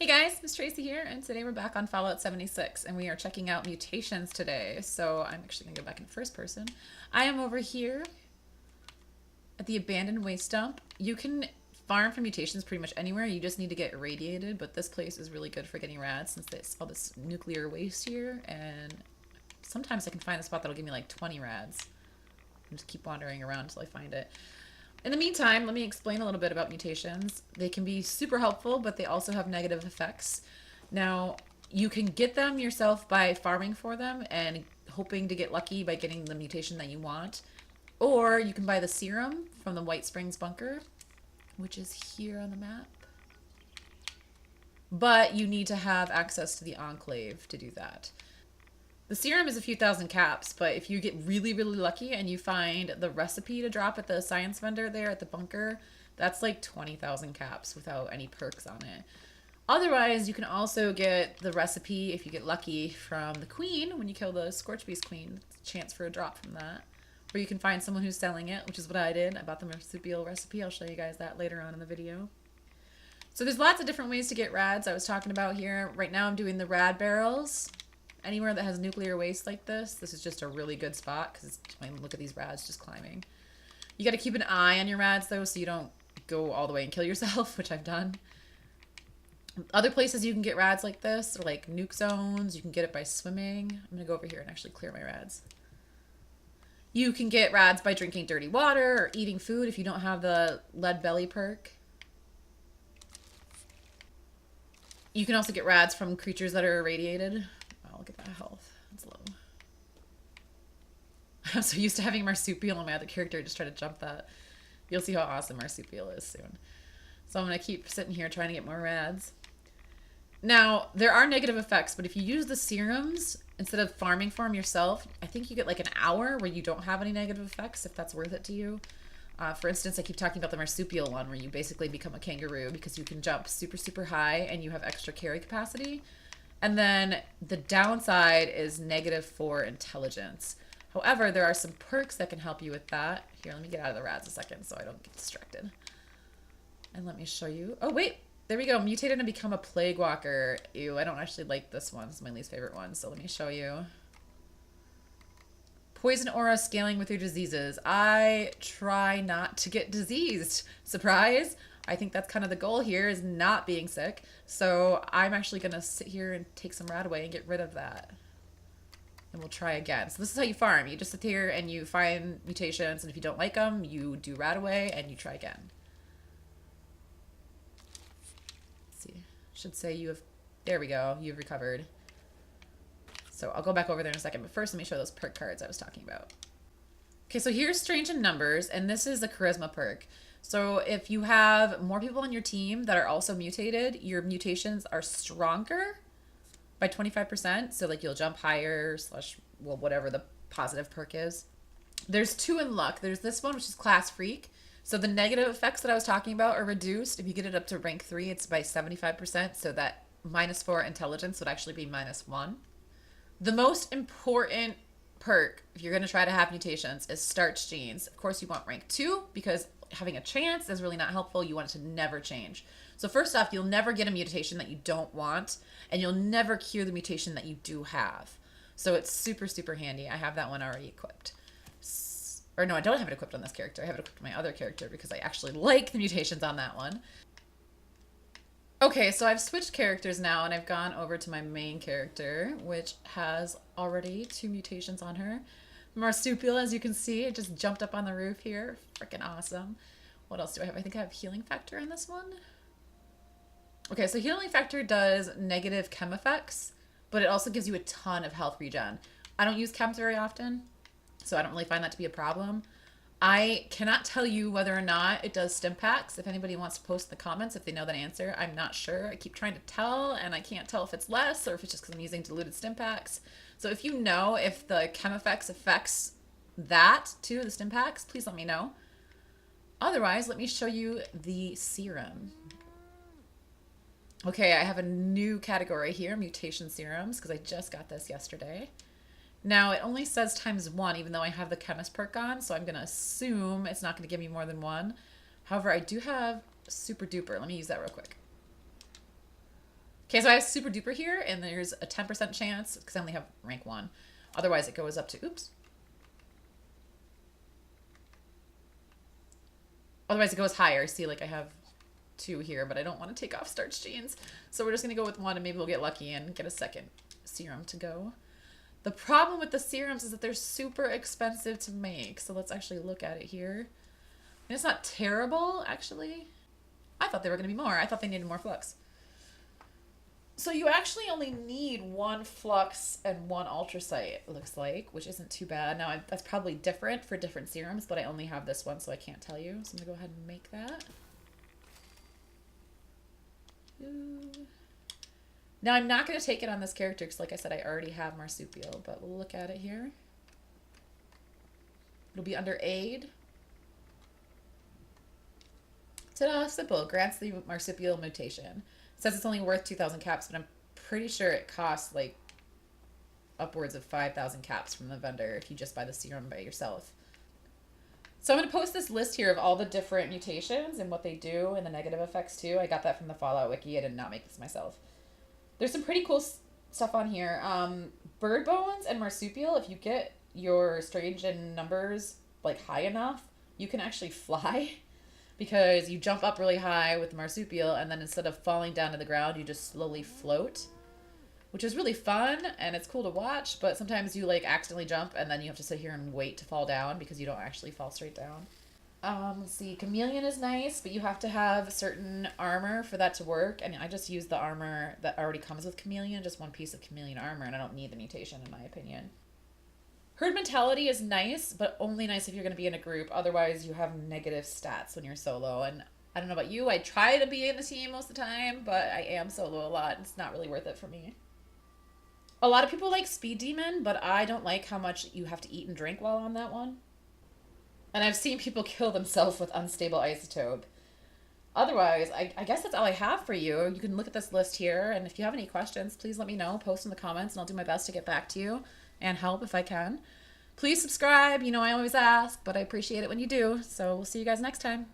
Hey guys, Miss Tracy here, and today we're back on Fallout 76, and we are checking out mutations today. So I'm actually going to go back in first person. I am over here at the abandoned waste dump. You can farm for mutations pretty much anywhere. You just need to get irradiated, but this place is really good for getting rads since there's all this nuclear waste here, and sometimes I can find a spot that'll give me like 20 rads. And just keep wandering around until I find it. In the meantime, let me explain a little bit about mutations. They can be super helpful, but they also have negative effects. Now, you can get them yourself by farming for them and hoping to get lucky by getting the mutation that you want. Or you can buy the serum from the White Springs bunker, which is here on the map. But you need to have access to the Enclave to do that. The serum is a few thousand caps, but if you get really, really lucky and you find the recipe to drop at the science vendor there at the bunker, that's like 20,000 caps without any perks on it. Otherwise, you can also get the recipe, if you get lucky, from the queen when you kill the Scorchbeast queen. It's a chance for a drop from that. Or you can find someone who's selling it, which is what I did. I bought the marsupial recipe. I'll show you guys that later on in the video. So there's lots of different ways to get rads I was talking about here. Right now I'm doing the rad barrels. Anywhere that has nuclear waste like this is just a really good spot because look at these rads just climbing. You got to keep an eye on your rads though so you don't go all the way and kill yourself, which I've done. Other places you can get rads like this are like nuke zones. You can get it by swimming. I'm going to go over here and actually clear my rads. You can get rads by drinking dirty water or eating food if you don't have the lead belly perk. You can also get rads from creatures that are irradiated. Look at that health. That's low. I'm so used to having marsupial on my other character. I just try to jump that. You'll see how awesome marsupial is soon. So I'm going to keep sitting here trying to get more rads. Now, there are negative effects, but if you use the serums instead of farming for them yourself, I think you get like an hour where you don't have any negative effects, if that's worth it to you. For instance, I keep talking about the marsupial one where you basically become a kangaroo because you can jump super, super high and you have extra carry capacity. And then the downside is -4 intelligence. However, there are some perks that can help you with that. Here, let me get out of the rads a second so I don't get distracted. And let me show you. Oh, wait. There we go. Mutated and become a plague walker. Ew, I don't actually like this one. It's my least favorite one. So let me show you. Poison aura scaling with your diseases. I try not to get diseased. Surprise! I think that's kind of the goal here is not being sick. So I'm actually going to sit here and take some rad away and get rid of that. And we'll try again. So this is how you farm. You just sit here and you find mutations, and if you don't like them, you do rad away and you try again. Let's see. Should say you have... There we go. You've recovered. So I'll go back over there in a second. But first, let me show those perk cards I was talking about. Okay, so here's Strange in Numbers, and this is the Charisma perk. So if you have more people on your team that are also mutated, your mutations are stronger by 25%. So like you'll jump higher / well, whatever the positive perk is. There's 2 in luck. There's this one, which is Class Freak. So the negative effects that I was talking about are reduced. If you get it up to rank 3, it's by 75%. So that -4 intelligence would actually be -1. The most important perk, if you're going to try to have mutations, is starch genes. Of course, you want rank 2 because having a chance is really not helpful. You want it to never change. So first off, you'll never get a mutation that you don't want, and you'll never cure the mutation that you do have. So it's super, super handy. I have that one already equipped. Or no, I don't have it equipped on this character. I have it equipped on my other character because I actually like the mutations on that one. Okay, so I've switched characters now, and I've gone over to my main character, which has already 2 mutations on her. Marsupial, as you can see, it just jumped up on the roof here. Freaking awesome. What else do I have? I think I have Healing Factor in this one. Okay, so Healing Factor does negative chem effects, but it also gives you a ton of health regen. I don't use chems very often, so I don't really find that to be a problem. I cannot tell you whether or not it does stim packs. If anybody wants to post in the comments if they know that answer, I'm not sure. I keep trying to tell, and I can't tell if it's less or if it's just because I'm using diluted stim packs. So if you know if the chem effects affects that too, the stim packs, please let me know. Otherwise, let me show you the serum. Okay, I have a new category here, mutation serums, because I just got this yesterday. Now, it only says ×1, even though I have the chemist perk on, so I'm going to assume it's not going to give me more than 1. However, I do have super duper. Let me use that real quick. Okay, so I have super duper here, and there's a 10% chance, because I only have rank 1. Otherwise, it goes up to, oops. Otherwise, it goes higher. See, like I have 2 here, but I don't want to take off starch genes. So we're just going to go with 1, and maybe we'll get lucky and get a second serum to go. The problem with the serums is that they're super expensive to make. So let's actually look at it here. And it's not terrible, actually. I thought they were going to be more. I thought they needed more flux. So you actually only need 1 flux and 1 ultrasite, it looks like, which isn't too bad. Now, that's probably different for different serums, but I only have this one, so I can't tell you. So I'm going to go ahead and make that. Ooh. Now, I'm not going to take it on this character because, like I said, I already have Marsupial, but we'll look at it here. It'll be under Aid. Ta-da, simple. Grants the Marsupial mutation. It says it's only worth 2,000 caps, but I'm pretty sure it costs, like, upwards of 5,000 caps from the vendor if you just buy the serum by yourself. So I'm going to post this list here of all the different mutations and what they do and the negative effects, too. I got that from the Fallout Wiki. I did not make this myself. There's some pretty cool stuff on here. Bird bones and marsupial, if you get your strange in numbers like high enough, you can actually fly because you jump up really high with the marsupial and then instead of falling down to the ground, you just slowly float, which is really fun and it's cool to watch, but sometimes you like accidentally jump and then you have to sit here and wait to fall down because you don't actually fall straight down. Let's see, chameleon is nice, but you have to have certain armor for that to work. And I just use the armor that already comes with chameleon, just 1 piece of chameleon armor, and I don't need the mutation in my opinion. Herd mentality is nice, but only nice if you're going to be in a group. Otherwise, you have negative stats when you're solo. And I don't know about you, I try to be in the team most of the time, but I am solo a lot. It's not really worth it for me. A lot of people like Speed Demon, but I don't like how much you have to eat and drink while on that one. And I've seen people kill themselves with unstable isotope. Otherwise, I guess that's all I have for you. You can look at this list here, and if you have any questions, please let me know. Post in the comments, and I'll do my best to get back to you and help if I can. Please subscribe. You know I always ask, but I appreciate it when you do. So we'll see you guys next time.